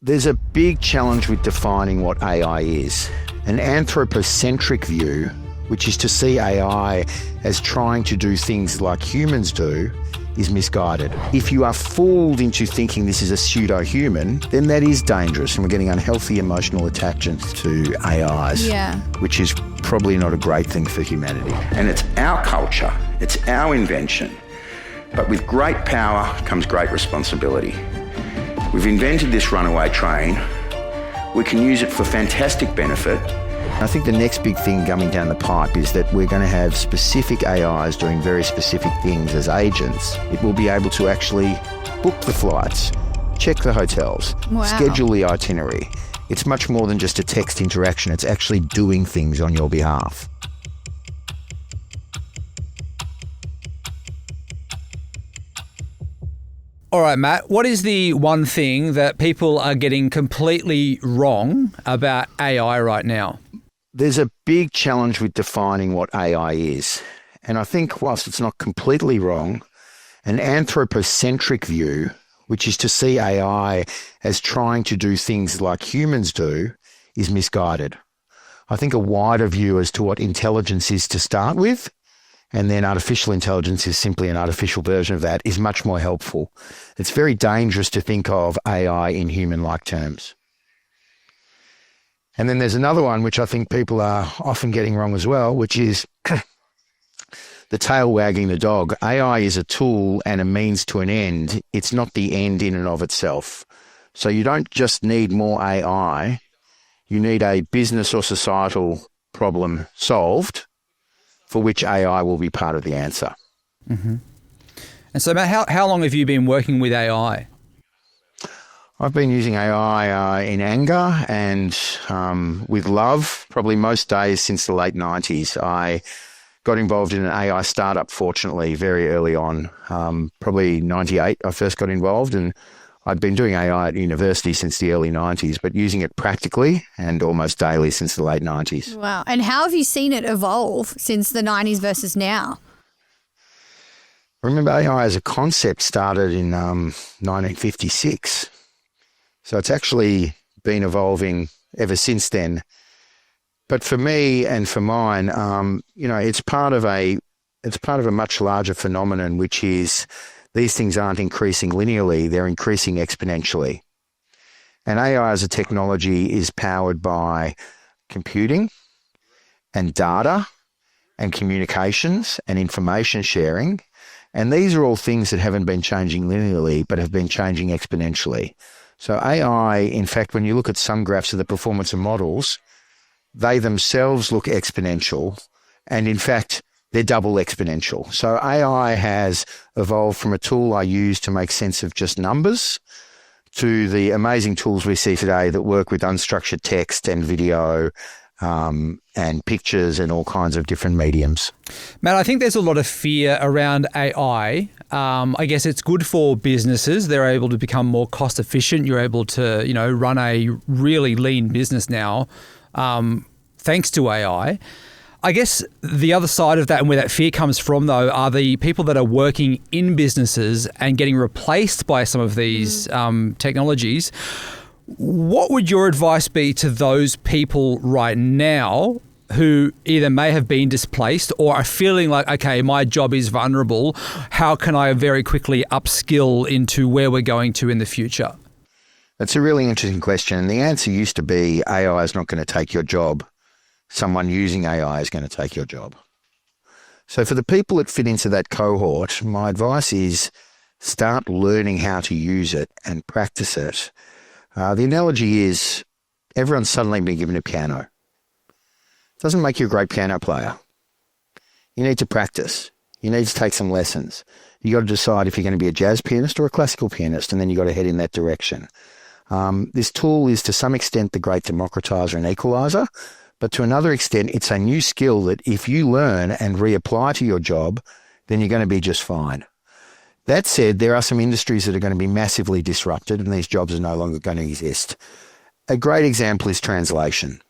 There's a big challenge with defining what AI is. An anthropocentric view, which is to see AI as trying to do things like humans do, is misguided. If you are fooled into thinking this is a pseudo-human, then that is dangerous, and we're getting unhealthy emotional attachments to AIs, which is probably not a great thing for humanity. And it's our culture, it's our invention, but with great power comes great responsibility. We've invented this runaway train. We can use it for fantastic benefit. I think the next big thing coming down the pipe is that we're going to have specific AIs doing very specific things as agents. It will be able to actually book the flights, check the hotels, schedule the itinerary. It's much more than just a text interaction. It's actually doing things on your behalf. All right, Matt, what is the one thing that people are getting completely wrong about AI right now? There's a big challenge with defining what AI is. And I think whilst it's not completely wrong, an anthropocentric view, which is to see AI as trying to do things like humans do, is misguided. I think a wider view as to what intelligence is to start with, and then artificial intelligence is simply an artificial version of that, is much more helpful. It's very dangerous to think of AI in human-like terms. And then there's another one which I think people are often getting wrong as well, which is the tail wagging the dog. AI is a tool and a means to an end. It's not the end in and of itself. So you don't just need more AI. You need a business or societal problem solved, for which AI will be part of the answer. Mm-hmm. And so, Matt, how long have you been working with AI? I've been using AI in anger and with love, probably most days since the late 90s. I got involved in an AI startup, fortunately, very early on. Probably 98, I first got involved, and I'd been doing AI at university since the early 90s, but using it practically and almost daily since the late 90s. Wow. And how have you seen it evolve since the 90s versus now? Remember, AI as a concept started in 1956. So it's actually been evolving ever since then. But for me and for mine, it's part of a much larger phenomenon, which is these things aren't increasing linearly, they're increasing exponentially. And AI as a technology is powered by computing and data and communications and information sharing. And these are all things that haven't been changing linearly, but have been changing exponentially. So AI, in fact, when you look at some graphs of the performance of models, they themselves look exponential. And in fact, they're double exponential. So AI has evolved from a tool I use to make sense of just numbers to the amazing tools we see today that work with unstructured text and video and pictures and all kinds of different mediums. Matt, I think there's a lot of fear around AI. I guess it's good for businesses. They're able to become more cost efficient. You're able to, run a really lean business now thanks to AI. I guess the other side of that and where that fear comes from, though, are the people that are working in businesses and getting replaced by some of these technologies. What would your advice be to those people right now who either may have been displaced or are feeling like, okay, my job is vulnerable. How can I very quickly upskill into where we're going to in the future? That's a really interesting question. And the answer used to be AI is not going to take your job. Someone using AI is going to take your job. So for the people that fit into that cohort, my advice is start learning how to use it and practice it. The analogy is everyone's suddenly been given a piano. It doesn't make you a great piano player. You need to practice. You need to take some lessons. You got to decide if you're going to be a jazz pianist or a classical pianist, and then you got to head in that direction. This tool is to some extent the great democratizer and equalizer, but to another extent, it's a new skill that if you learn and reapply to your job, then you're going to be just fine. That said, there are some industries that are going to be massively disrupted and these jobs are no longer going to exist. A great example is translation.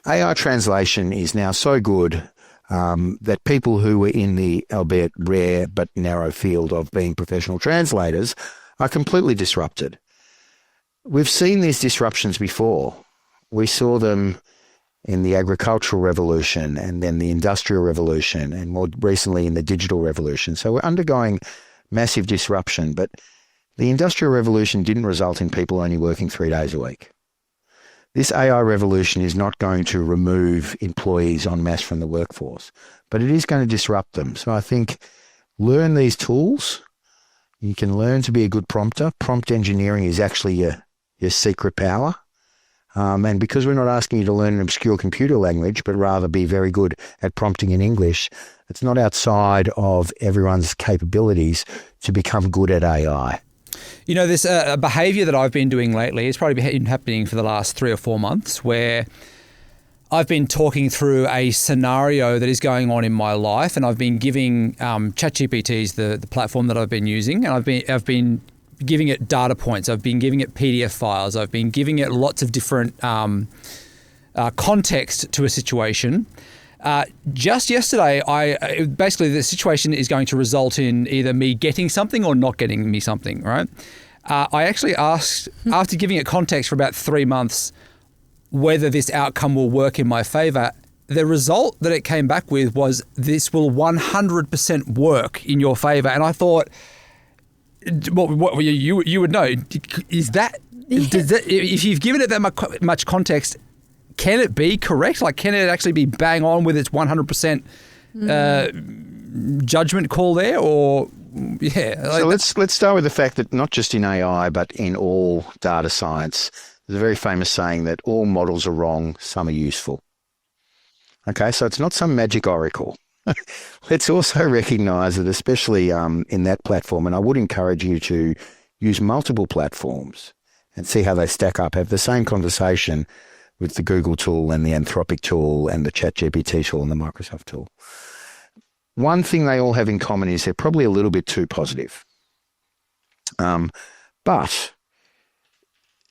AI translation is now so good that people who were in the, albeit rare but narrow field of being professional translators are completely disrupted. we've seen these disruptions before. We saw them in the agricultural revolution and then the industrial revolution and more recently in the digital revolution. So we're undergoing massive disruption, but the industrial revolution didn't result in people only working 3 days a week. This AI revolution is not going to remove employees en masse from the workforce, but it is going to disrupt them. So I think learn these tools. You can learn to be a good prompter. Prompt engineering is actually your secret power. And because we're not asking you to learn an obscure computer language, but rather be very good at prompting in English, it's not outside of everyone's capabilities to become good at AI. You know, this behaviour that I've been doing lately, it's probably been happening for the last 3 or 4 months, where I've been talking through a scenario that is going on in my life, and I've been giving ChatGPT is the platform that I've been using, and I've been giving it data points. I've been giving it PDF files. I've been giving it lots of different context to a situation. Just yesterday, basically the situation is going to result in either me getting something or not getting me something, right? I actually asked, after giving it context for about 3 months, whether this outcome will work in my favour. The result that it came back with was this will 100% work in your favour. And I thought, what you would know, is that, does that, if you've given it that much context, can it be correct? Like, can it actually be bang on with its 100% judgment call there? Or, yeah. So let's start with the fact that not just in AI, but in all data science, there's a very famous saying that all models are wrong, some are useful. Okay, so it's not some magic oracle. Let's also recognise that especially in that platform, and I would encourage you to use multiple platforms and see how they stack up, have the same conversation with the Google tool and the Anthropic tool and the ChatGPT tool and the Microsoft tool. One thing they all have in common is they're probably a little bit too positive. But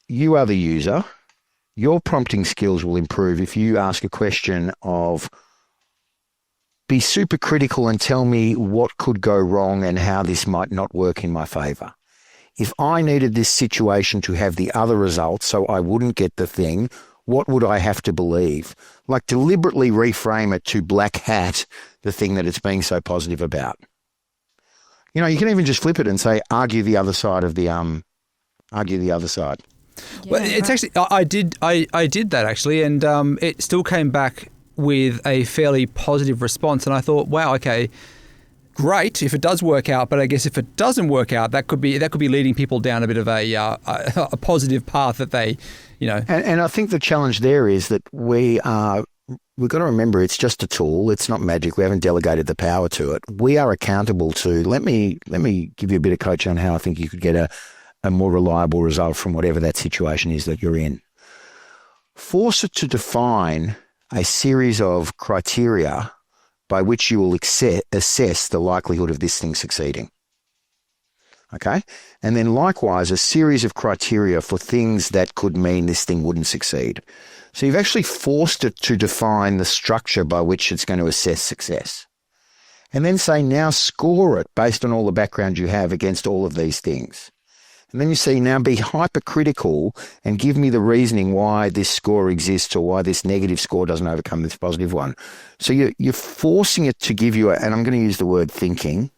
you are the user. Your prompting skills will improve if you ask a question of, be super critical and tell me what could go wrong and how this might not work in my favour. If I needed this situation to have the other result so I wouldn't get the thing, what would I have to believe? Like, deliberately reframe it to black hat the thing that it's being so positive about. You know, you can even just flip it and say, argue the other side of the argue the other side. Yeah, well, it's actually I did that actually, and it still came back with a fairly positive response, and I thought, wow, okay, great if it does work out, but I guess if it doesn't work out, that could be leading people down a bit of a positive path that they, you know. And I think the challenge there is that we've got to remember it's just a tool. It's not magic. We haven't delegated the power to it. We are accountable to. Let me give you a bit of coaching on how I think you could get a more reliable result from whatever that situation is that you're in. Force it to define a series of criteria by which you will assess the likelihood of this thing succeeding. Okay? And then likewise, a series of criteria for things that could mean this thing wouldn't succeed. So you've actually forced it to define the structure by which it's going to assess success. And then say, now score it based on all the background you have against all of these things. And then you say, now be hypercritical and give me the reasoning why this score exists or why this negative score doesn't overcome this positive one. So you're forcing it to give you, and I'm going to use the word thinking,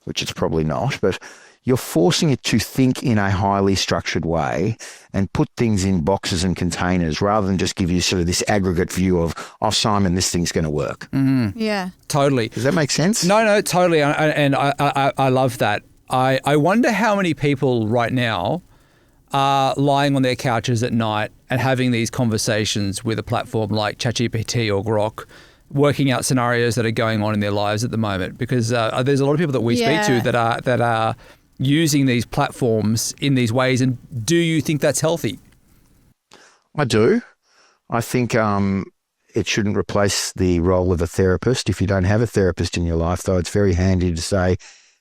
which it's probably not, but you're forcing it to think in a highly structured way and put things in boxes and containers rather than just give you sort of this aggregate view of, oh, Simon, this thing's going to work. Mm-hmm. Yeah. Totally. Does that make sense? No, totally. And I love that. I wonder how many people right now are lying on their couches at night and having these conversations with a platform like ChatGPT or Grok, working out scenarios that are going on in their lives at the moment. Because there's a lot of people that we speak to that are using these platforms in these ways. And do you think that's healthy? I do. I think it shouldn't replace the role of a therapist. If you don't have a therapist in your life, though, it's very handy to say,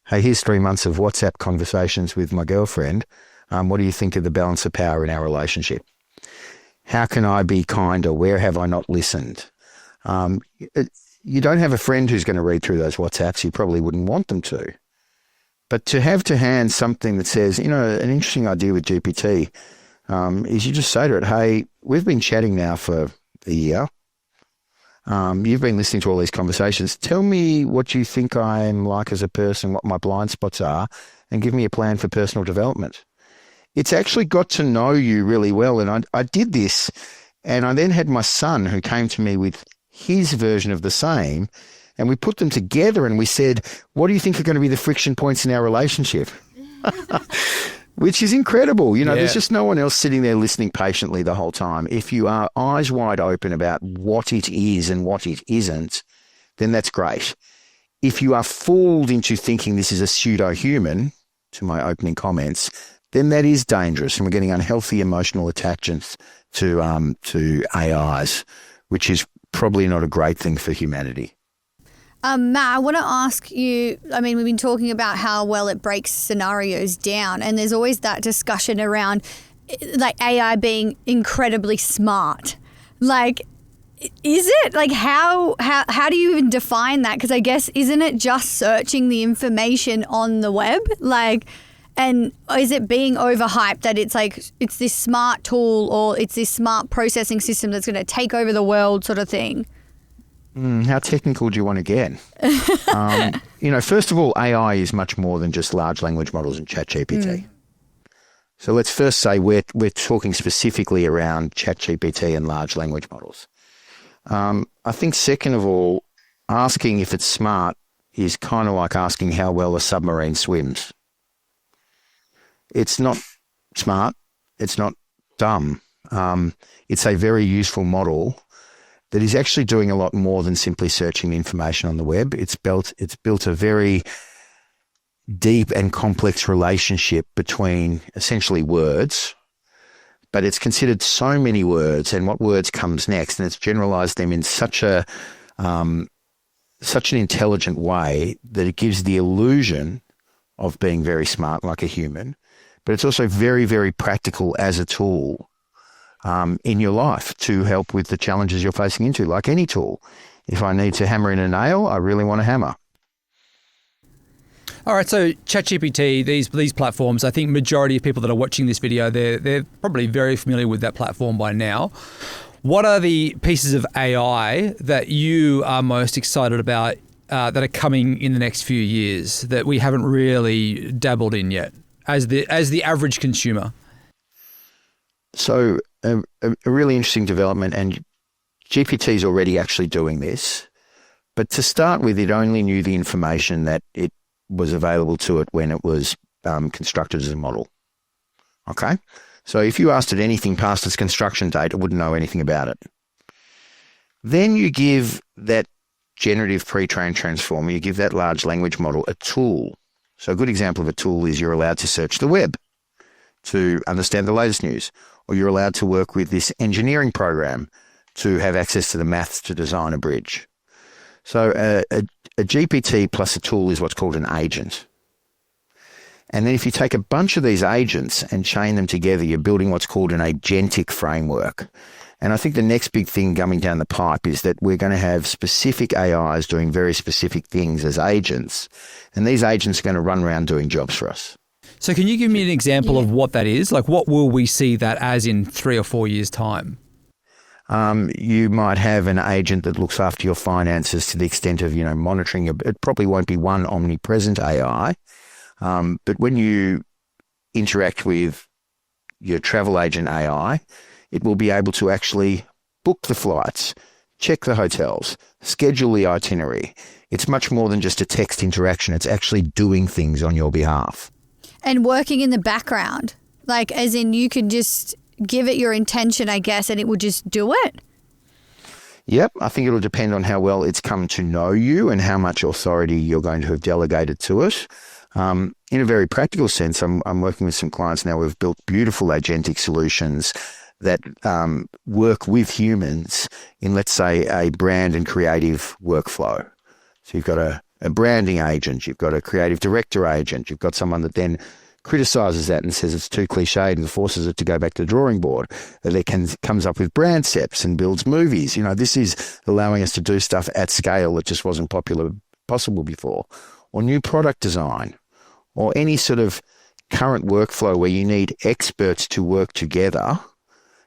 hey, here's 3 months of WhatsApp conversations with my girlfriend. What do you think of the balance of power in our relationship? How can I be kinder? Where have I not listened? You don't have a friend who's going to read through those WhatsApps. You probably wouldn't want them to. But to have to hand something that says, you know, an interesting idea with GPT, is you just say to it, hey, we've been chatting now for a year. You've been listening to all these conversations. Tell me what you think I'm like as a person, what my blind spots are, and give me a plan for personal development. It's actually got to know you really well. And I did this, and I then had my son who came to me with his version of the same, and we put them together and we said, what do you think are going to be the friction points in our relationship? Which is incredible. You know, there's just no one else sitting there listening patiently the whole time. If you are eyes wide open about what it is and what it isn't, then that's great. If you are fooled into thinking this is a pseudo-human, to my opening comments, then that is dangerous, and we're getting unhealthy emotional attachments to AIs, which is probably not a great thing for humanity. Matt, I want to ask you, I mean, we've been talking about how well it breaks scenarios down, and there's always that discussion around like AI being incredibly smart. Like, is it? Like, how do you even define that? Because I guess, isn't it just searching the information on the web? Like, and is it being overhyped that it's like, it's this smart tool or it's this smart processing system that's going to take over the world sort of thing? How technical do you want to get? First of all, AI is much more than just large language models and ChatGPT. So let's first say we're talking specifically around ChatGPT and large language models. I think second of all, asking if it's smart is kind of like asking how well a submarine swims. It's not smart. It's not dumb. It's a very useful model that is actually doing a lot more than simply searching information on the web. It's built a very deep and complex relationship between essentially words, but it's considered so many words and what words comes next, and it's generalized them in such an intelligent way that it gives the illusion of being very smart like a human, but it's also very, very practical as a tool in your life to help with the challenges you're facing into, like any tool. If I need to hammer in a nail, I really want to hammer. All right, so ChatGPT, these platforms, I think majority of people that are watching this video, they're probably very familiar with that platform by now. What are the pieces of AI that you are most excited about that are coming in the next few years that we haven't really dabbled in yet as the average consumer? So a really interesting development, and GPT is already actually doing this. But to start with, it only knew the information that it was available to it when it was constructed as a model. Okay? So if you asked it anything past its construction date, it wouldn't know anything about it. Then you give that generative pre-trained transformer, you give that large language model a tool. So a good example of a tool is you're allowed to search the web to understand the latest news, or you're allowed to work with this engineering program to have access to the maths to design a bridge. So a GPT plus a tool is what's called an agent. And then if you take a bunch of these agents and chain them together, you're building what's called an agentic framework. And I think the next big thing coming down the pipe is that we're going to have specific AIs doing very specific things as agents. And these agents are going to run around doing jobs for us. So can you give me an example of what that is? Like, what will we see that as in 3 or 4 years' time? You might have an agent that looks after your finances to the extent of, monitoring. It probably won't be one omnipresent AI. But when you interact with your travel agent AI, it will be able to actually book the flights, check the hotels, schedule the itinerary. It's much more than just a text interaction. It's actually doing things on your behalf. And working in the background, like as in you could just give it your intention, I guess, and it would just do it? Yep. I think it'll depend on how well it's come to know you and how much authority you're going to have delegated to it. In a very practical sense, I'm working with some clients now. We've built beautiful agentic solutions that work with humans in, let's say, a brand and creative workflow. So you've got a branding agent, you've got a creative director agent, you've got someone that then criticizes that and says it's too cliched and forces it to go back to the drawing board. That comes up with brand steps and builds movies. This is allowing us to do stuff at scale that just wasn't possible before. Or new product design, or any sort of current workflow where you need experts to work together,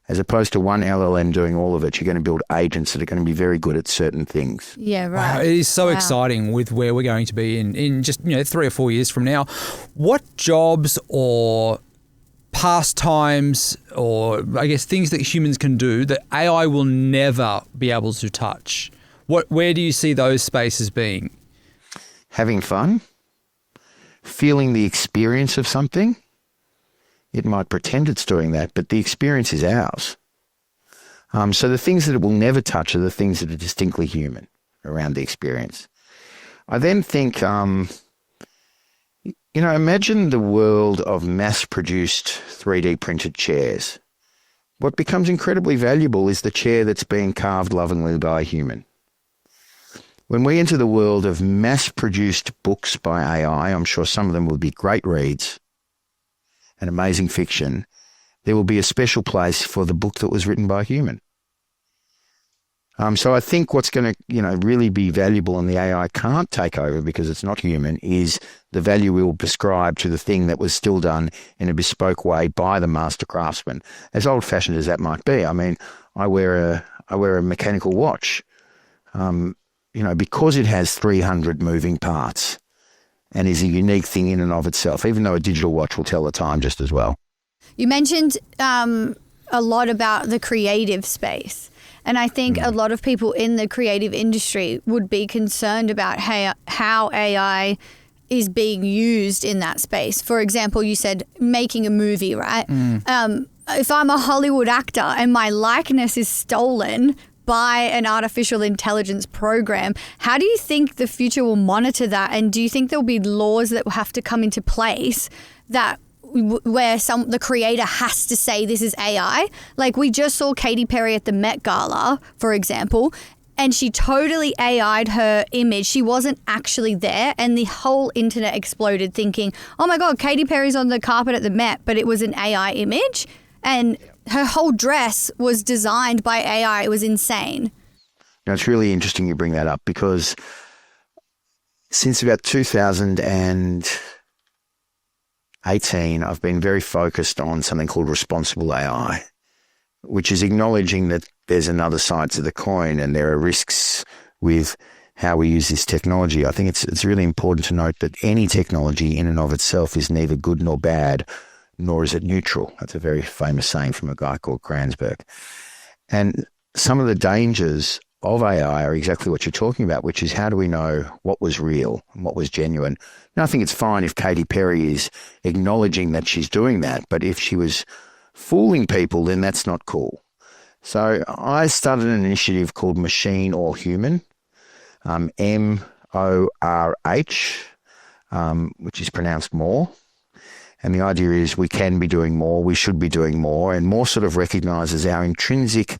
as opposed to one LLM doing all of it. You're going to build agents that are going to be very good at certain things. Yeah, right. Wow, it is so exciting with where we're going to be in just 3 or 4 years from now. What jobs or pastimes or I guess things that humans can do that AI will never be able to touch? Where do you see those spaces being? Having fun, feeling the experience of something. It might pretend it's doing that, but the experience is ours. So the things that it will never touch are the things that are distinctly human around the experience. I then think, imagine the world of mass-produced 3D printed chairs. What becomes incredibly valuable is the chair that's being carved lovingly by a human. When we enter the world of mass-produced books by AI, I'm sure some of them will be great reads and amazing fiction, there will be a special place for the book that was written by a human. So I think what's going to, really be valuable and the AI can't take over because it's not human is the value we will prescribe to the thing that was still done in a bespoke way by the master craftsman. As old-fashioned as that might be. I mean, I wear a mechanical watch, because it has 300 moving parts and is a unique thing in and of itself, even though a digital watch will tell the time just as well. You mentioned a lot about the creative space. And I think a lot of people in the creative industry would be concerned about how AI is being used in that space. For example, you said making a movie, right? If I'm a Hollywood actor and my likeness is stolen by an artificial intelligence program, how do you think the future will monitor that? And do you think there'll be laws that will have to come into place where the creator has to say this is AI? Like we just saw Katy Perry at the Met Gala, for example, and she totally AI'd her image. She wasn't actually there, and the whole internet exploded thinking, oh my God, Katy Perry's on the carpet at the Met, but it was an AI image. And her whole dress was designed by AI. It was insane. Now, it's really interesting you bring that up because since about 2018, I've been very focused on something called responsible AI, which is acknowledging that there's another side to the coin and there are risks with how we use this technology. I think it's really important to note that any technology in and of itself is neither good nor bad, nor is it neutral. That's a very famous saying from a guy called Kranzberg. And some of the dangers of AI are exactly what you're talking about, which is how do we know what was real and what was genuine? Now, I think it's fine if Katy Perry is acknowledging that she's doing that, but if she was fooling people, then that's not cool. So I started an initiative called Machine or Human, MORH, which is pronounced more. And the idea is we can be doing more, we should be doing more, and more sort of recognises our intrinsic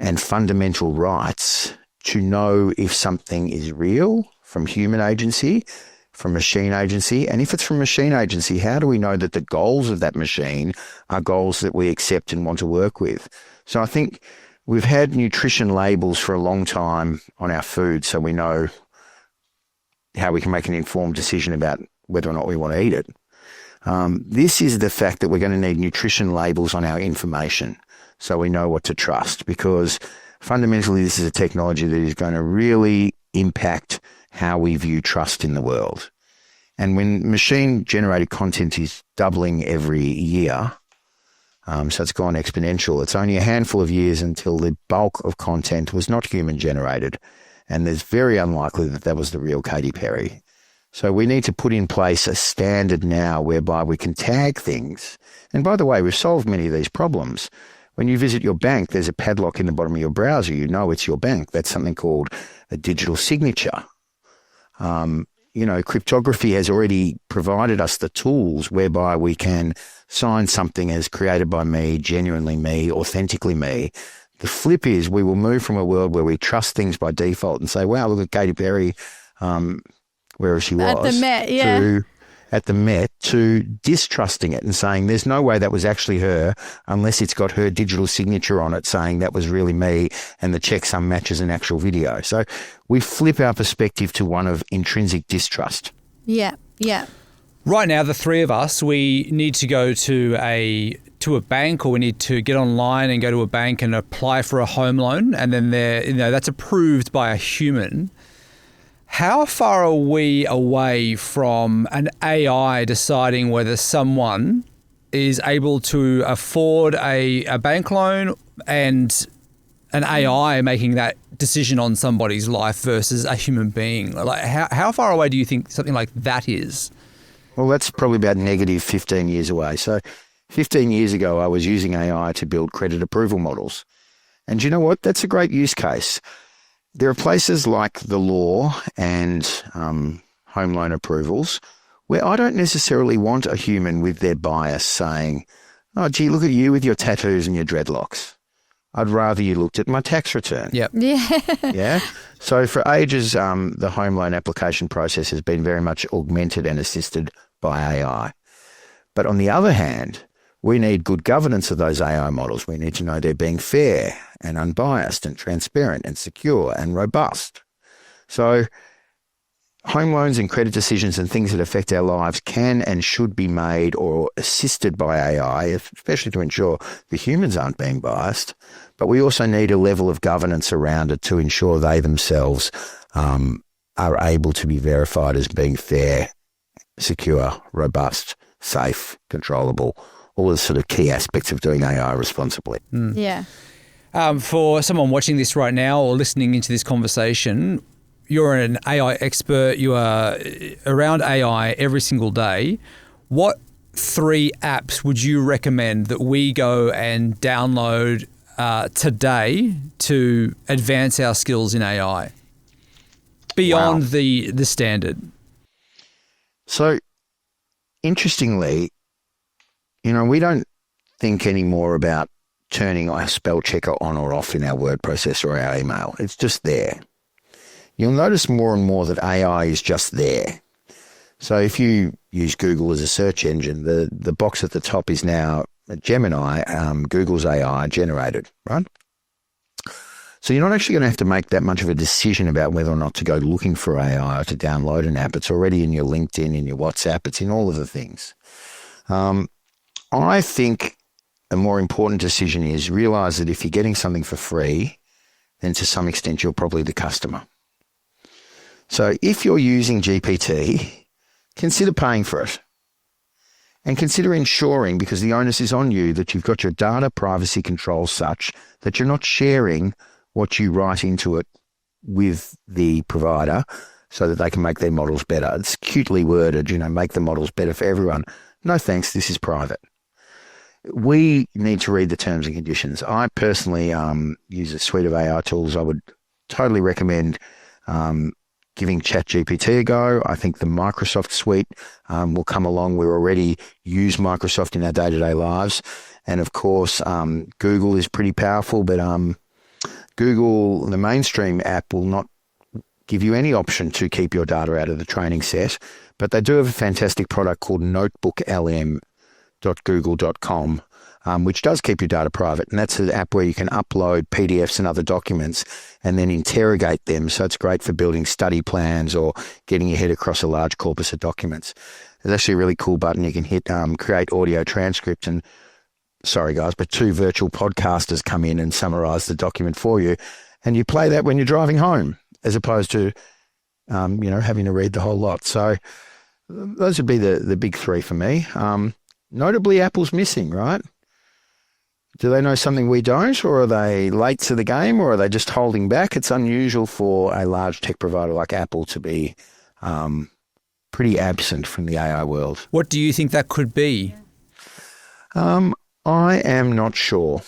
and fundamental rights to know if something is real from human agency, from machine agency. And if it's from machine agency, how do we know that the goals of that machine are goals that we accept and want to work with? So I think we've had nutrition labels for a long time on our food so we know how we can make an informed decision about whether or not we want to eat it. This is the fact that we're going to need nutrition labels on our information so we know what to trust, because fundamentally this is a technology that is going to really impact how we view trust in the world. And when machine-generated content is doubling every year, so it's gone exponential, it's only a handful of years until the bulk of content was not human-generated, and it's very unlikely that that was the real Katy Perry. So we need to put in place a standard now whereby we can tag things. And by the way, we've solved many of these problems. When you visit your bank, there's a padlock in the bottom of your browser. You know it's your bank. That's something called a digital signature. Cryptography has already provided us the tools whereby we can sign something as created by me, genuinely me, authentically me. The flip is we will move from a world where we trust things by default and say, wow, look at Katy Perry, wherever she was, at the Met, to distrusting it and saying there's no way that was actually her unless it's got her digital signature on it saying that was really me and the checksum matches an actual video. So we flip our perspective to one of intrinsic distrust. Yeah, yeah. Right now, the three of us, we need to go to a bank, or we need to get online and go to a bank and apply for a home loan, and then that's approved by a human. How far are we away from an AI deciding whether someone is able to afford a bank loan, and an AI making that decision on somebody's life versus a human being? Like, how far away do you think something like that is? Well, that's probably about negative 15 years away. So 15 years ago, I was using AI to build credit approval models. And you know what? That's a great use case. There are places like the law and home loan approvals where I don't necessarily want a human with their bias saying, oh, gee, look at you with your tattoos and your dreadlocks. I'd rather you looked at my tax return. Yep. Yeah. Yeah. So for ages, the home loan application process has been very much augmented and assisted by AI. But on the other hand, we need good governance of those AI models. We need to know they're being fair and unbiased and transparent and secure and robust. So home loans and credit decisions and things that affect our lives can and should be made or assisted by AI, especially to ensure the humans aren't being biased. But we also need a level of governance around it to ensure they themselves are able to be verified as being fair, secure, robust, safe, controllable, all the sort of key aspects of doing AI responsibly. Yeah. For someone watching this right now or listening into this conversation, you're an AI expert. You are around AI every single day. What 3 apps would you recommend that we go and download today to advance our skills in AI beyond the standard? So, interestingly, we don't think anymore about turning our spell checker on or off in our word processor or our email. It's just there. You'll notice more and more that AI is just there. So if you use Google as a search engine, the box at the top is now Gemini, Google's AI generated, right? So you're not actually going to have to make that much of a decision about whether or not to go looking for AI or to download an app. It's already in your LinkedIn, in your WhatsApp, it's in all of the things. I think a more important decision is realize that if you're getting something for free, then to some extent you're probably the customer. So if you're using GPT, consider paying for it. And consider ensuring, because the onus is on you, that you've got your data privacy controls such that you're not sharing what you write into it with the provider so that they can make their models better. It's cutely worded, make the models better for everyone. No thanks, this is private. We need to read the terms and conditions. I personally use a suite of AI tools. I would totally recommend giving ChatGPT a go. I think the Microsoft suite will come along. We already use Microsoft in our day-to-day lives. And of course, Google is pretty powerful, but Google, the mainstream app, will not give you any option to keep your data out of the training set. But they do have a fantastic product called notebooklm.google.com, which does keep your data private. And that's an app where you can upload PDFs and other documents and then interrogate them. So it's great for building study plans or getting your head across a large corpus of documents. There's actually a really cool button you can hit, create audio transcript. And sorry guys, but 2 virtual podcasters come in and summarize the document for you. And you play that when you're driving home as opposed to, having to read the whole lot. So those would be the big 3 for me. Notably, Apple's missing, right? Do they know something we don't, or are they late to the game, or are they just holding back? It's unusual for a large tech provider like Apple to be pretty absent from the AI world. What do you think that could be? I am not sure.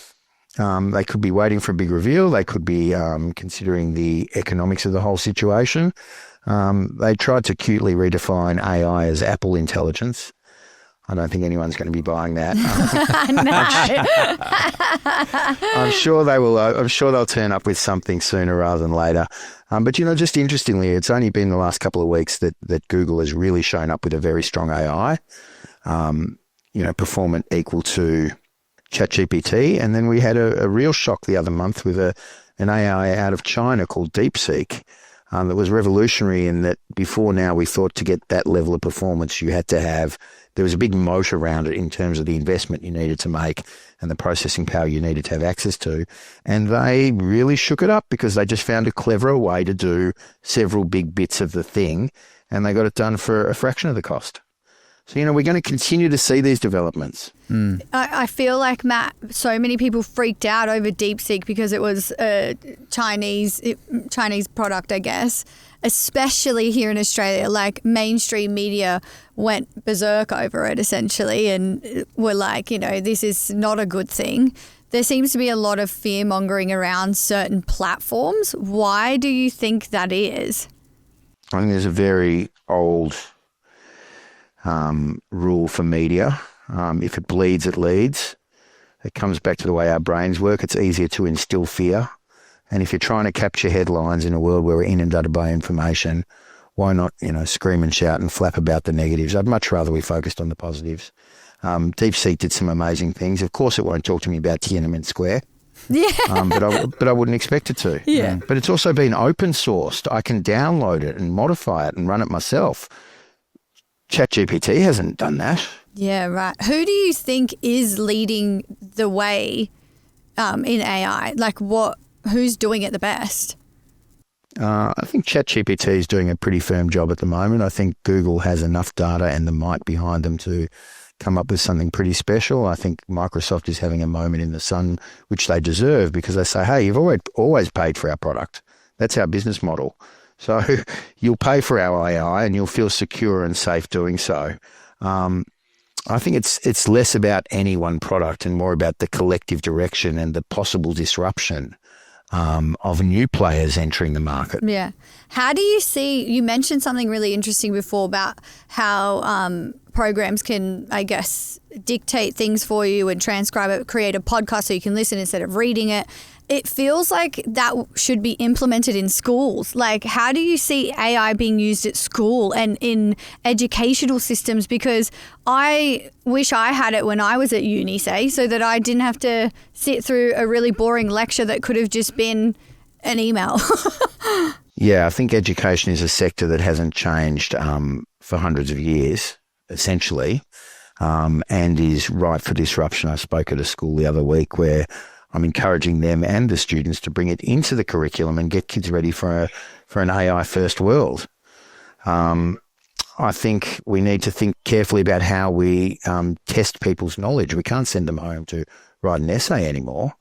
They could be waiting for a big reveal. They could be considering the economics of the whole situation. They tried to cutely redefine AI as Apple intelligence. I don't think anyone's going to be buying that. I'm sure they will. I'm sure they'll turn up with something sooner rather than later. But just interestingly, it's only been the last couple of weeks that Google has really shown up with a very strong AI, performant equal to ChatGPT. And then we had a real shock the other month with an AI out of China called DeepSeek, that was revolutionary in that before now we thought to get that level of performance you had to have, there was a big moat around it in terms of the investment you needed to make and the processing power you needed to have access to. And they really shook it up because they just found a cleverer way to do several big bits of the thing, and they got it done for a fraction of the cost. So, we're going to continue to see these developments. I feel like, Matt, so many people freaked out over DeepSeek because it was a Chinese product, I guess, especially here in Australia. Like, mainstream media went berserk over it, essentially, and were like, this is not a good thing. There seems to be a lot of fear-mongering around certain platforms. Why do you think that is? I think there's a very old rule for media. If it bleeds, it leads. It comes back to the way our brains work. It's easier to instill fear. And if you're trying to capture headlines in a world where we're inundated by information, why not, scream and shout and flap about the negatives? I'd much rather we focused on the positives. DeepSeek did some amazing things. Of course, it won't talk to me about Tiananmen Square. Yeah. But I wouldn't expect it to. Yeah. But it's also been open sourced. I can download it and modify it and run it myself. ChatGPT hasn't done that. Yeah, right. Who do you think is leading the way in AI? Like, who's doing it the best? I think ChatGPT is doing a pretty firm job at the moment. I think Google has enough data and the might behind them to come up with something pretty special. I think Microsoft is having a moment in the sun, which they deserve, because they say, hey, you've always paid for our product. That's our business model. So you'll pay for our AI and you'll feel secure and safe doing so. I think it's less about any one product and more about the collective direction and the possible disruption of new players entering the market. Yeah. How do you see, you mentioned something really interesting before about how programs can, I guess, dictate things for you and transcribe it, create a podcast so you can listen instead of reading it. It feels like that should be implemented in schools. Like, how do you see AI being used at school and in educational systems? Because I wish I had it when I was at uni, say, so that I didn't have to sit through a really boring lecture that could have just been an email. Yeah, I think education is a sector that hasn't changed for hundreds of years, essentially, and is ripe for disruption. I spoke at a school the other week where I'm encouraging them and the students to bring it into the curriculum and get kids ready for an AI first world. I think we need to think carefully about how we test people's knowledge. We can't send them home to write an essay anymore.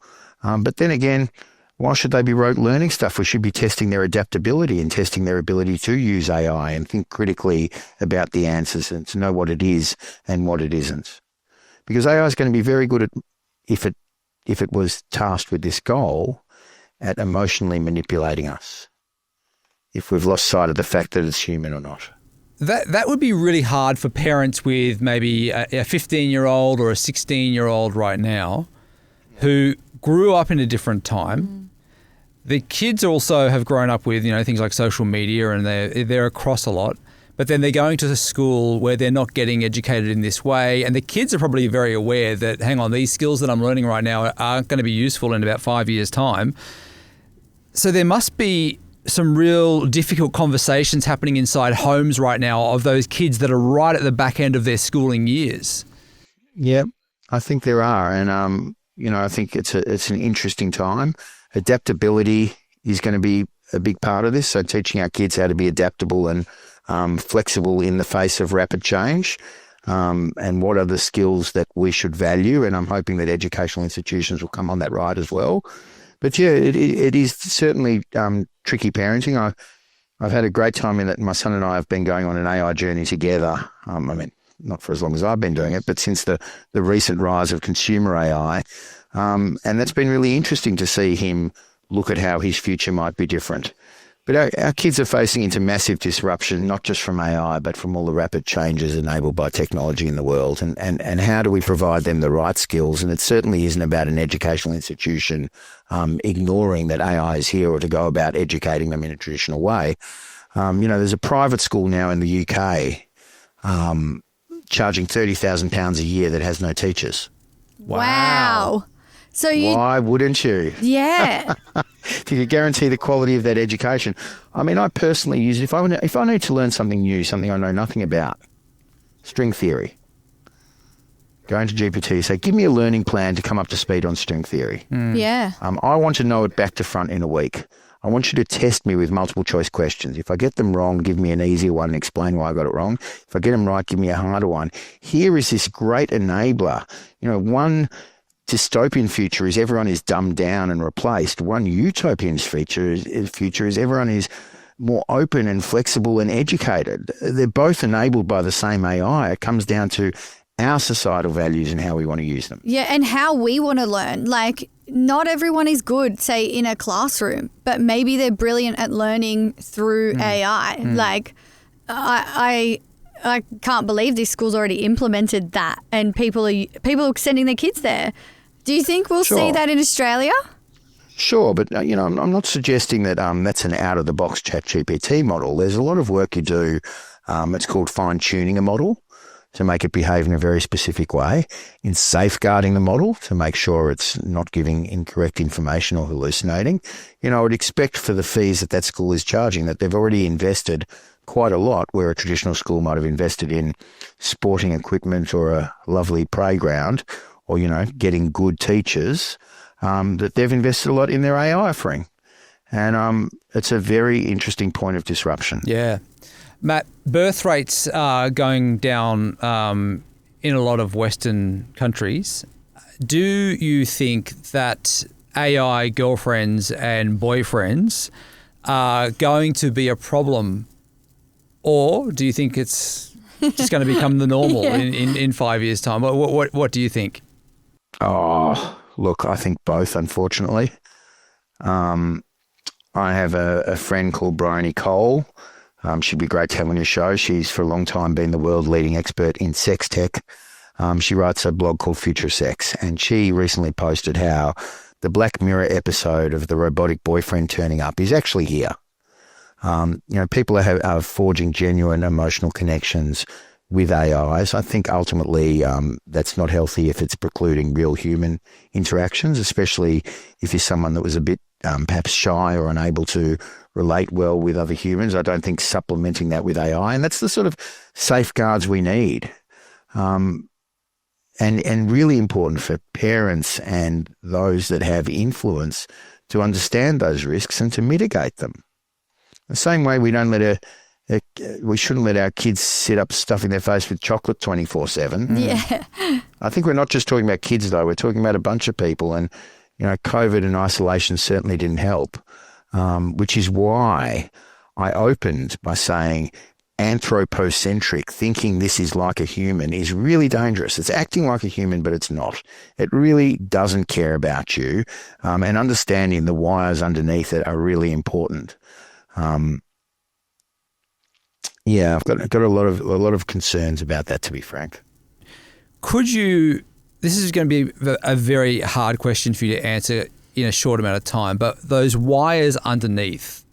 But then again, why should they be learning stuff? We should be testing their adaptability and testing their ability to use AI and think critically about the answers and to know what it is and what it isn't. Because AI is going to be very good at, if it was tasked with this goal, at emotionally manipulating us, if we've lost sight of the fact that it's human or not. That would be really hard for parents with maybe a 15-year-old or a 16-year-old right now who grew up in a different time. The kids also have grown up with, things like social media, and they're across a lot. But then they're going to the school where they're not getting educated in this way. And the kids are probably very aware that, hang on, these skills that I'm learning right now aren't going to be useful in about 5 years' time. So there must be some real difficult conversations happening inside homes right now of those kids that are right at the back end of their schooling years. Yeah, I think there are. And, I think it's an interesting time. Adaptability is going to be a big part of this. So teaching our kids how to be adaptable and flexible in the face of rapid change, and what are the skills that we should value. And I'm hoping that educational institutions will come on that ride as well. But yeah, it is certainly tricky parenting. I've had a great time in that. My son and I have been going on an AI journey together. Not for as long as I've been doing it, but since the recent rise of consumer AI. And that's been really interesting to see him look at how his future might be different. But our kids are facing into massive disruption, not just from AI, but from all the rapid changes enabled by technology in the world. And how do we provide them the right skills? And it certainly isn't about an educational institution ignoring that AI is here or to go about educating them in a traditional way. There's a private school now in the UK charging £30,000 a year that has no teachers. Wow. So why wouldn't you? Yeah. if you could guarantee the quality of that education. I mean, I personally use it if I need to learn something new, something I know nothing about, string theory. Go into GPT, say, give me a learning plan to come up to speed on string theory. Yeah. I want to know it back to front in a week. I want you to test me with multiple choice questions. If I get them wrong, give me an easier one and explain why I got it wrong. If I get them right, give me a harder one. Here is this great enabler. One dystopian future is everyone is dumbed down and replaced. One utopian future is everyone is more open and flexible and educated. They're both enabled by the same AI. It comes down to our societal values and how we want to use them. Yeah, and how we want to learn. Like, not everyone is good, say, in a classroom, but maybe they're brilliant at learning through AI. Like, I can't believe this school's already implemented that, and people are sending their kids there. Do you think we'll see that in Australia? Sure, but I'm not suggesting that that's an out-of-the-box ChatGPT model. There's a lot of work you do. It's called fine-tuning a model to make it behave in a very specific way, in safeguarding the model to make sure it's not giving incorrect information or hallucinating. I would expect for the fees that school is charging that they've already invested quite a lot, where a traditional school might have invested in sporting equipment or a lovely playground or, getting good teachers, that they've invested a lot in their AI offering. And it's a very interesting point of disruption. Yeah. Matt, birth rates are going down in a lot of Western countries. Do you think that AI girlfriends and boyfriends are going to be a problem, or do you think it's just going to become the normal in 5 years' time? What do you think? Oh, look, I think both, unfortunately. I have a friend called Bryony Cole. She'd be great to have on your show. She's for a long time been the world leading expert in sex tech. She writes a blog called Future Sex, and she recently posted how the Black Mirror episode of the robotic boyfriend turning up is actually here. People are forging genuine emotional connections with AIs. I think ultimately that's not healthy if it's precluding real human interactions, especially if you're someone that was a bit perhaps shy or unable to relate well with other humans. I don't think supplementing that with AI, and that's the sort of safeguards we need. And really important for parents and those that have influence to understand those risks and to mitigate them. The same way we don't we shouldn't let our kids sit up stuffing their face with chocolate 24/7. Yeah. I think we're not just talking about kids though, we're talking about a bunch of people, and COVID and isolation certainly didn't help, which is why I opened by saying anthropocentric, thinking this is like a human, is really dangerous. It's acting like a human, but it's not. It really doesn't care about you, and understanding the wires underneath it are really important. I've got a lot of concerns about that, to be frank. This is going to be a very hard question for you to answer in a short amount of time, but those wires underneath,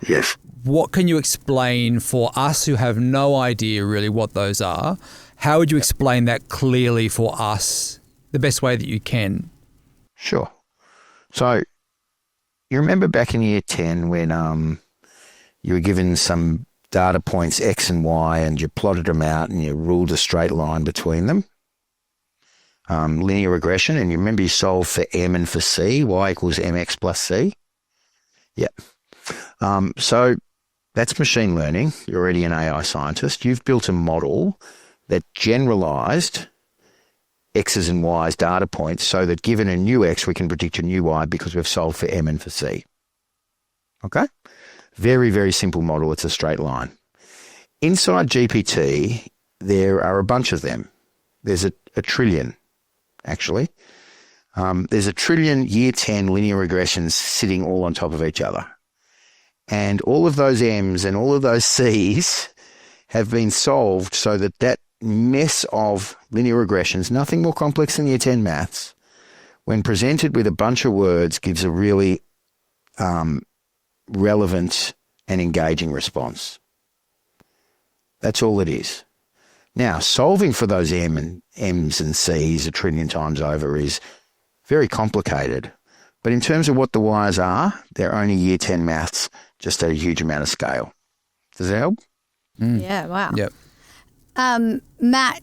yes, what can you explain for us who have no idea really what those are? How would you explain that clearly for us, the best way that you can? Sure. So you remember back in year 10 when you were given some data points X and Y and you plotted them out and you ruled a straight line between them? Linear regression, and you remember you solved for M and for C, Y equals MX plus C? Yep. So that's machine learning. You're already an AI scientist. You've built a model that generalized X's and Y's data points so that given a new X, we can predict a new Y because we've solved for M and for C. Okay? Very, very simple model. It's a straight line. Inside GPT, there are a bunch of them. There's a trillion, actually. There's a trillion year 10 linear regressions sitting all on top of each other. And all of those M's and all of those C's have been solved so that that mess of linear regressions, nothing more complex than year 10 maths, when presented with a bunch of words, gives a really relevant and engaging response. That's all it is. Now, solving for those M's and C's a trillion times over is very complicated, But in terms of what the whys are, they're only year 10 maths, just at a huge amount of scale. Does that help? Yeah, wow. Yep. Matt,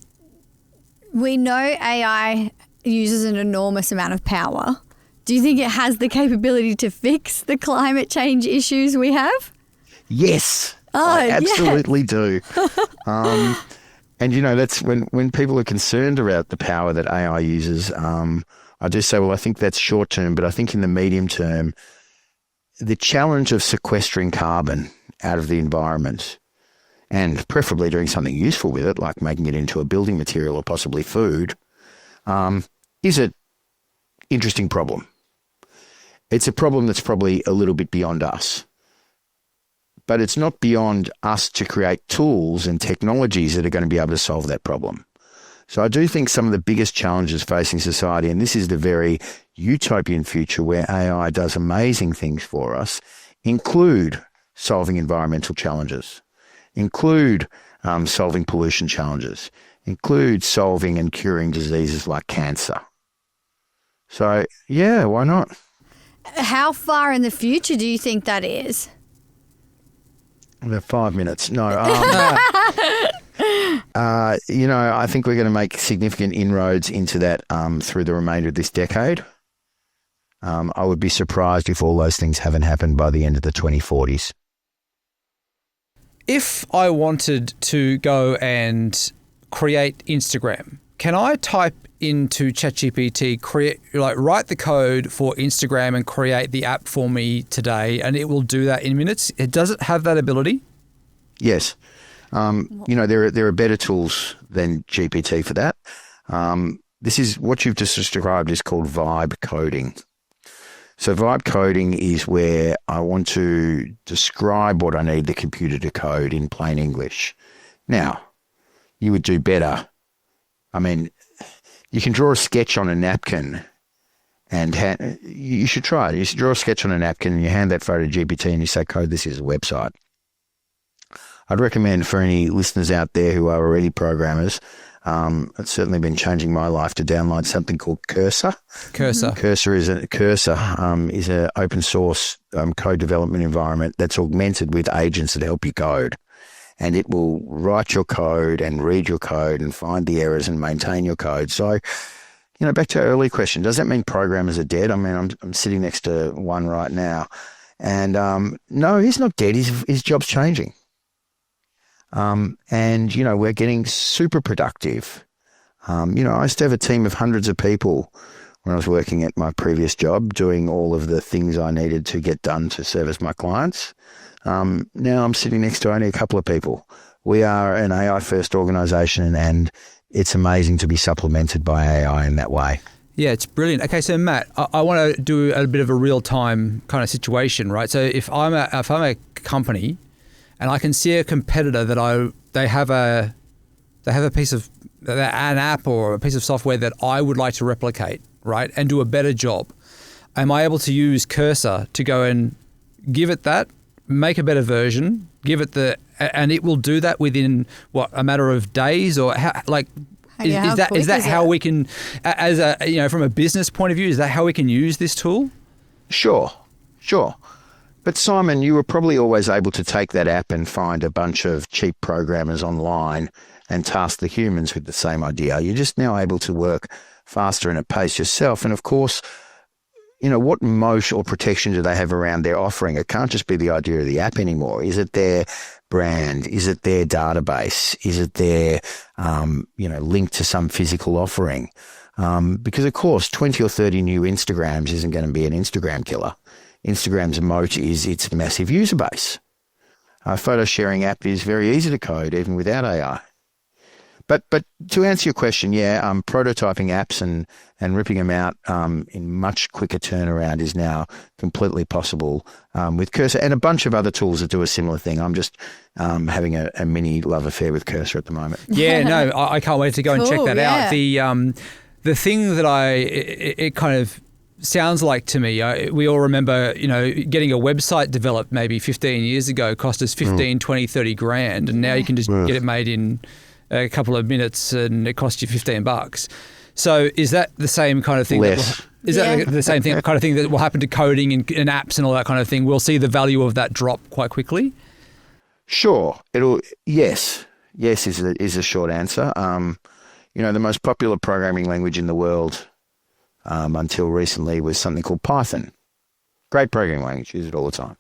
we know AI uses an enormous amount of power. Do you think it has the capability to fix the climate change issues we have? Yes, Oh, I absolutely do. And, that's when people are concerned about the power that AI uses, I do say, well, I think that's short term, but I think in the medium term, the challenge of sequestering carbon out of the environment and preferably doing something useful with it, like making it into a building material or possibly food, is an interesting problem. It's a problem that's probably a little bit beyond us. But it's not beyond us to create tools and technologies that are going to be able to solve that problem. So I do think some of the biggest challenges facing society, and this is the very utopian future where AI does amazing things for us, include solving environmental challenges, include solving pollution challenges, include solving and curing diseases like cancer. So, yeah, why not? How far in the future do you think that is? About 5 minutes. No. I think we're going to make significant inroads into that through the remainder of this decade. I would be surprised if all those things haven't happened by the end of the 2040s. If I wanted to go and create Instagram, can I type into ChatGPT, write the code for Instagram and create the app for me today, and it will do that in minutes? Does it have that ability? Yes. There are better tools than GPT for that. This is what you've just described is called vibe coding. So vibe coding is where I want to describe what I need the computer to code in plain English. Now, you would do better. I mean, you can draw a sketch on a napkin and you should try it. You should draw a sketch on a napkin and you hand that photo to GPT and you say, code, this is a website. I'd recommend for any listeners out there who are already programmers, it's certainly been changing my life to download something called Cursor. Cursor is an open source code development environment that's augmented with agents that help you code. And it will write your code and read your code and find the errors and maintain your code. So, back to our earlier question, does that mean programmers are dead? I mean, I'm sitting next to one right now. And no, he's not dead. His job's changing. We're getting super productive. I used to have a team of hundreds of people when I was working at my previous job, doing all of the things I needed to get done to service my clients. Now I'm sitting next to only a couple of people. We are an AI-first organisation, and it's amazing to be supplemented by AI in that way. Yeah, it's brilliant. Okay, so Matt, I want to do a bit of a real-time kind of situation, right? So if I'm a company and I can see a competitor that they have a piece of an app or a piece of software that I would like to replicate, right, and do a better job, am I able to use Cursor to go and give it that, make a better version, and it will do that within a matter of days, or is that how we can, from a business point of view, is that how we can use this tool? Sure. But Simon, you were probably always able to take that app and find a bunch of cheap programmers online and task the humans with the same idea. You're just now able to work faster and at pace yourself. And of course, what moat or protection do they have around their offering? It can't just be the idea of the app anymore. Is it their brand? Is it their database? Is it their, link to some physical offering? Because, of course, 20 or 30 new Instagrams isn't going to be an Instagram killer. Instagram's moat is its massive user base. A photo sharing app is very easy to code, even without AI. But to answer your question, prototyping apps and ripping them out in much quicker turnaround is now completely possible with Cursor and a bunch of other tools that do a similar thing. I'm just having a mini love affair with Cursor at the moment. Yeah, no, I can't wait to go and check that out. The thing that it kind of sounds like to me, we all remember, getting a website developed maybe 15 years ago cost us 15, 20, 30 grand, and now you can just get it made in a couple of minutes and it costs you $15. So is that the same kind of thing? Less. Is that the same thing, kind of thing that will happen to coding and apps and all that kind of thing? We'll see the value of that drop quite quickly? Sure. Yes. Yes is a short answer. The most popular programming language in the world until recently was something called Python. Great programming language, use it all the time.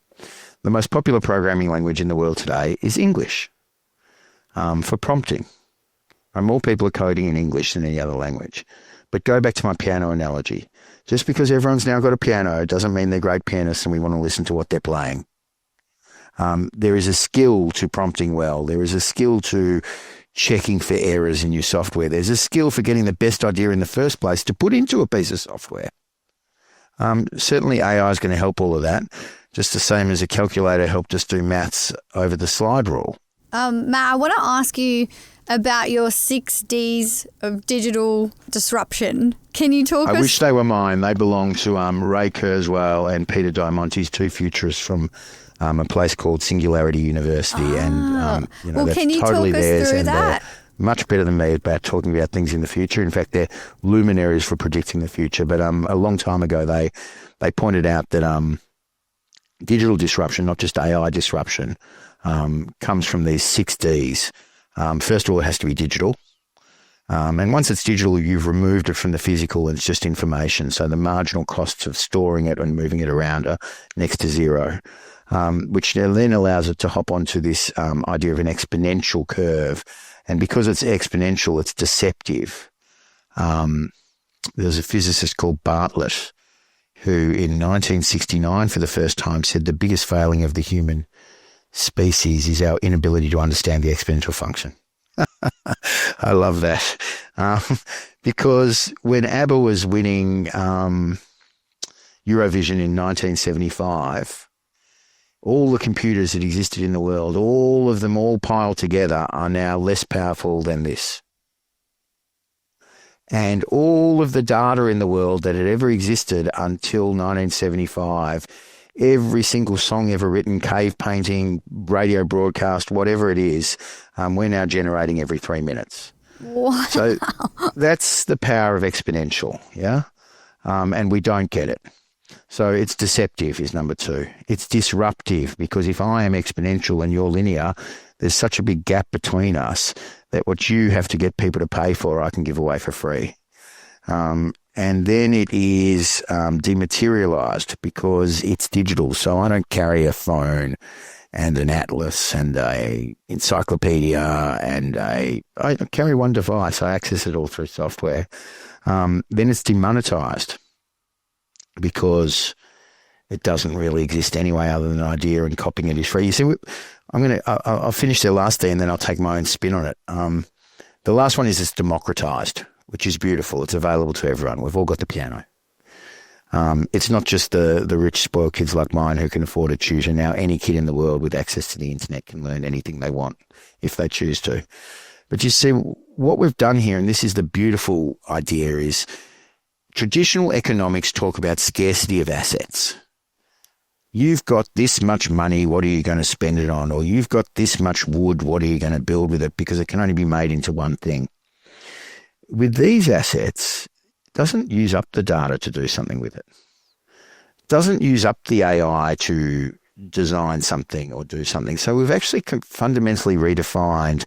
The most popular programming language in the world today is English for prompting. More people are coding in English than any other language. But go back to my piano analogy. Just because everyone's now got a piano doesn't mean they're great pianists and we want to listen to what they're playing. There is a skill to prompting well. There is a skill to checking for errors in your software. There's a skill for getting the best idea in the first place to put into a piece of software. Certainly AI is going to help all of that, just the same as a calculator helped us do maths over the slide rule. Matt, I want to ask you about your 6 Ds of digital disruption. Can you talk I wish they were mine. They belong to Ray Kurzweil and Peter Diamonte's two futurists from a place called Singularity University. And, that's can you totally talk us theirs. through And that? they're much better than me about talking about things in the future. In fact, they're luminaries for predicting the future. But a long time ago, they pointed out that digital disruption, not just AI disruption, comes from these 6 Ds. First of all, it has to be digital. And once it's digital, you've removed it from the physical and it's just information. So the marginal costs of storing it and moving it around are next to zero, which then allows it to hop onto this idea of an exponential curve. And because it's exponential, it's deceptive. There's a physicist called Bartlett who in 1969 for the first time said the biggest failing of the human species is our inability to understand the exponential function. I love that. Because when ABBA was winning Eurovision in 1975, all the computers that existed in the world, all of them all piled together, are now less powerful than this. And all of the data in the world that had ever existed until 1975, every single song ever written, cave painting, radio broadcast, whatever it is, we're now generating every 3 minutes. Wow. So that's the power of exponential, yeah? And we don't get it. So it's deceptive is number 2. It's disruptive because if I am exponential and you're linear, there's such a big gap between us that what you have to get people to pay for, I can give away for free. And then it is dematerialized because it's digital. So I don't carry a phone and an atlas and a encyclopedia and I carry one device. I access it all through software. Then it's demonetized because it doesn't really exist anyway other than an idea and copying it is free. You see, I'll finish their last D and then I'll take my own spin on it. The last one is it's democratized, which is beautiful. It's available to everyone. We've all got the piano. It's not just the rich, spoiled kids like mine who can afford a tutor. Now any kid in the world with access to the internet can learn anything they want if they choose to. But you see, what we've done here, and this is the beautiful idea, is traditional economics talk about scarcity of assets. You've got this much money, what are you going to spend it on? Or you've got this much wood, what are you going to build with it? Because it can only be made into one thing. With these assets, it doesn't use up the data to do something with it. It doesn't use up the AI to design something or do something. So we've actually fundamentally redefined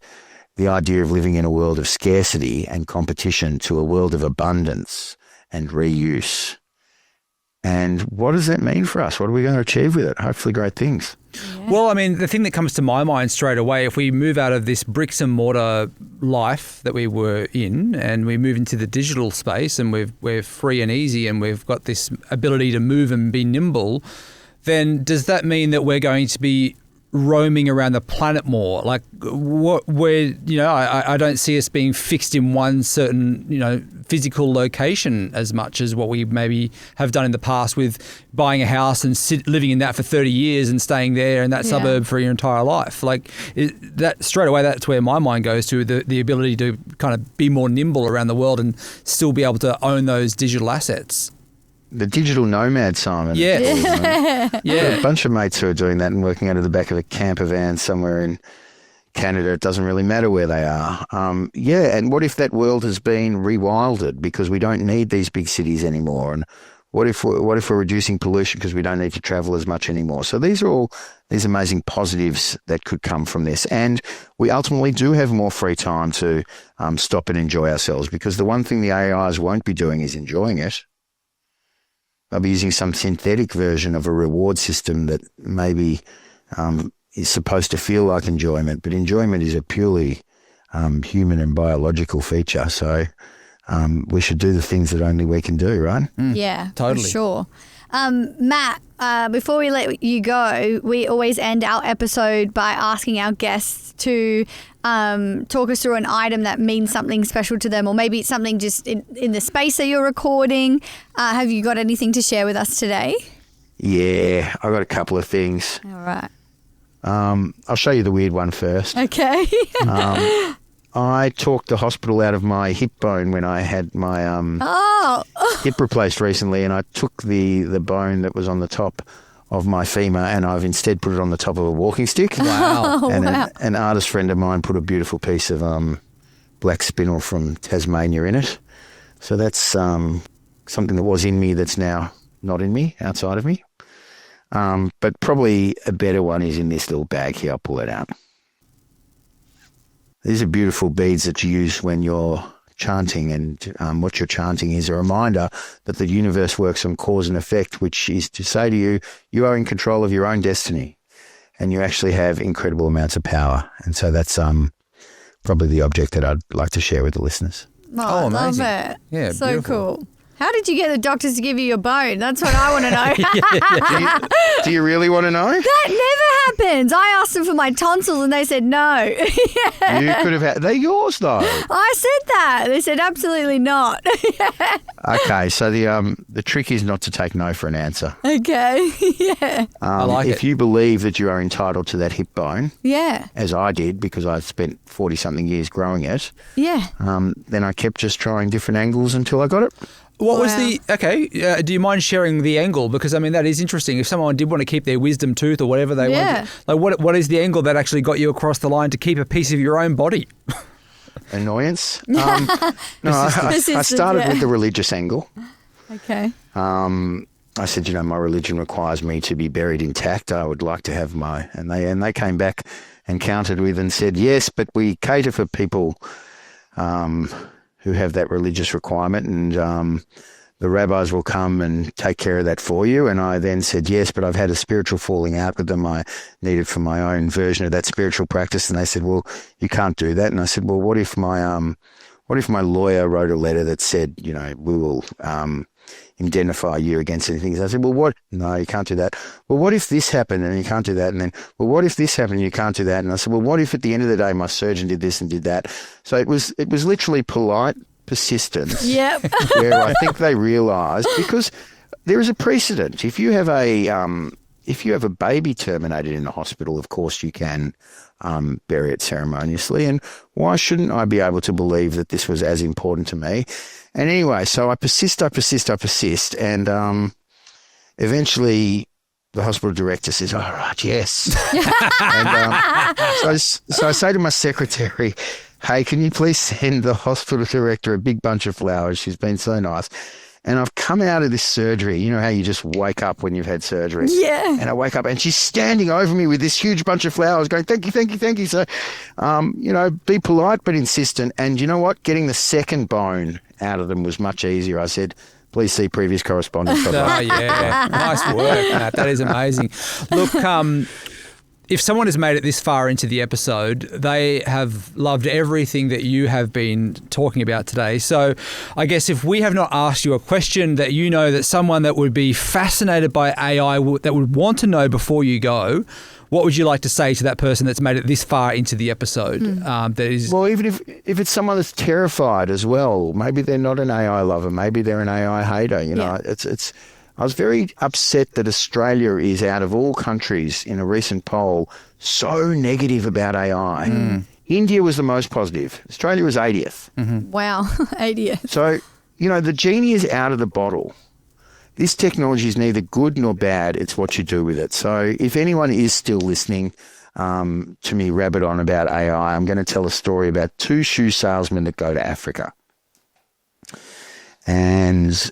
the idea of living in a world of scarcity and competition to a world of abundance and reuse. And what does that mean for us? What are we going to achieve with it? Hopefully great things. Yeah. Well, I mean, the thing that comes to my mind straight away, if we move out of this bricks and mortar life that we were in and we move into the digital space and we're free and easy and we've got this ability to move and be nimble, then does that mean that we're going to be roaming around the planet more? Like I don't see us being fixed in one certain, physical location as much as what we maybe have done in the past with buying a house and living in that for 30 years and staying there in that suburb for your entire life. Like that straight away, that's where my mind goes to, the ability to kind of be more nimble around the world and still be able to own those digital assets. The digital nomad, Simon. Yeah. Yeah. A bunch of mates who are doing that and working out of the back of a camper van somewhere in Canada, it doesn't really matter where they are. And what if that world has been rewilded because we don't need these big cities anymore? And what if we're reducing pollution because we don't need to travel as much anymore? So these are all these amazing positives that could come from this. And we ultimately do have more free time to stop and enjoy ourselves, because the one thing the AIs won't be doing is enjoying it. They'll be using some synthetic version of a reward system that maybe is supposed to feel like enjoyment, but enjoyment is a purely human and biological feature. So we should do the things that only we can do, right? Yeah, totally. For sure. Matt, before we let you go, we always end our episode by asking our guests to talk us through an item that means something special to them, or maybe it's something just in the space that you're recording. Have you got anything to share with us today? Yeah, I've got a couple of things. All right. I'll show you the weird one first. Okay. I talked the hospital out of my hip bone when I had my hip replaced recently, and I took the bone that was on the top of my femur and I've instead put it on the top of a walking stick. Wow. And Wow. an artist friend of mine put a beautiful piece of black spinel from Tasmania in it. So that's something that was in me that's now not in me, outside of me. But probably a better one is in this little bag here. I'll pull it out. These are beautiful beads that you use when you're chanting, and what you're chanting is a reminder that the universe works on cause and effect, which is to say to you, you are in control of your own destiny and you actually have incredible amounts of power. And so that's probably the object that I'd like to share with the listeners. Oh, I love amazing. it. Yeah, so beautiful. cool. How did you get the doctors to give you your bone? That's what I want to know. Do you really want to know? That never happens. I asked them for my tonsils and they said no. You could have had. They're yours though. I said that. They said absolutely not. Okay, so the trick is not to take no for an answer. Okay. Yeah. I like if it. you believe that you are entitled to that hip bone, Yeah. as I did because I spent 40-something years growing it, Yeah. then I kept just trying different angles until I got it. What was Wow. the okay? Do you mind sharing the angle? Because I mean that is interesting. If someone did want to keep their wisdom tooth or whatever they Yeah. want, like what is the angle that actually got you across the line to keep a piece of your own body? Annoyance. No, I Persistence, started yeah. with the religious angle. Okay. I said, my religion requires me to be buried intact. I would like to have and they came back and countered with and said, yes, but we cater for people who have that religious requirement, and the rabbis will come and take care of that for you. And I then said, yes, but I've had a spiritual falling out with them. I need it for my own version of that spiritual practice. And they said, well, you can't do that. And I said, well, what if my lawyer wrote a letter that said, we will indemnify you against anything? I said, well, what? No, you can't do that. Well, what if this happened and you can't do that? And then, well, what if this happened and you can't do that? And I said, well, what if at the end of the day my surgeon did this and did that? So it was literally polite persistence. Yep. Where I think they realised, because there is a precedent. If you have a baby terminated in the hospital, of course you can bury it ceremoniously. And why shouldn't I be able to believe that this was as important to me? And anyway, so I persist. And eventually the hospital director says, all right, yes. And so I say to my secretary, hey, can you please send the hospital director a big bunch of flowers? She's been so nice. And I've come out of this surgery. You know how you just wake up when you've had surgery? Yeah. And I wake up and she's standing over me with this huge bunch of flowers going, thank you, thank you, thank you. So, be polite but insistent. And you know what? Getting the second bone out of them was much easier. I said, please see previous correspondence. Oh yeah, nice work, Matt. That is amazing. Look, if someone has made it this far into the episode, they have loved everything that you have been talking about today. So I guess if we have not asked you a question that that someone that would be fascinated by AI that would want to know before you go, what would you like to say to that person that's made it this far into the episode? That is, well, even if it's someone that's terrified as well, maybe they're not an AI lover, maybe they're an AI hater. It's. I was very upset that Australia is, out of all countries in a recent poll, so negative about AI. India was the most positive. Australia was 80th. Wow. 80th. So, the genie is out of the bottle. This technology is neither good nor bad. It's what you do with it. So if anyone is still listening, to me rabbit on about AI, I'm going to tell a story about 2 shoe salesmen that go to Africa. And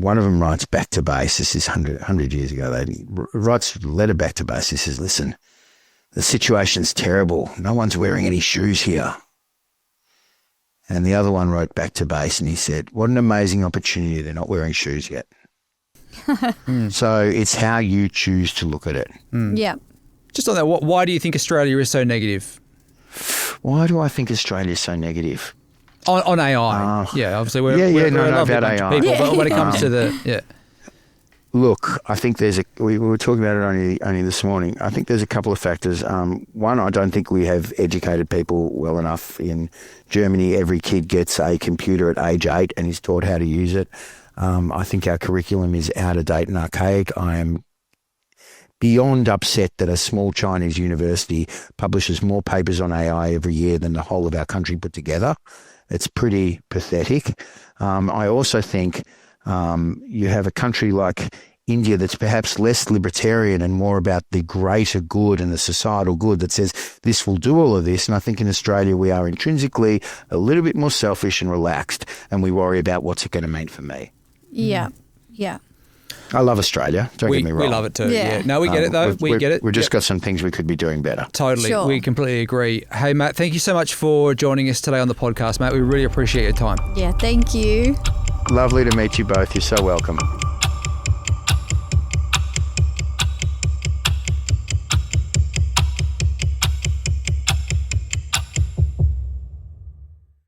one of them writes back to base. This is 100 years ago. They writes a letter back to base. He says, listen, the situation's terrible. No one's wearing any shoes here. And the other one wrote back to base and he said, what an amazing opportunity. They're not wearing shoes yet. So it's how you choose to look at it. Yeah. Just on that, why do you think Australia is so negative? Why do I think Australia is so negative? On AI. Obviously we're a about lovely bunch of AI. people, but when it comes to the Look, I think we were talking about it only this morning. I think there's a couple of factors. One, I don't think we have educated people well enough. In Germany, every kid gets a computer at age 8 and is taught how to use it. I think our curriculum is out of date and archaic. I am beyond upset that a small Chinese university publishes more papers on AI every year than the whole of our country put together. It's pretty pathetic. I also think you have a country like India that's perhaps less libertarian and more about the greater good and the societal good that says this will do all of this. And I think in Australia we are intrinsically a little bit more selfish and relaxed, and we worry about what's it going to mean for me. Yeah. Yeah. I love Australia. Don't get me wrong. We love it too. Yeah. No, we get it though. We get it. We've just got some things we could be doing better. Totally. Sure. We completely agree. Hey, Matt, thank you so much for joining us today on the podcast, Matt. We really appreciate your time. Yeah. Thank you. Lovely to meet you both. You're so welcome.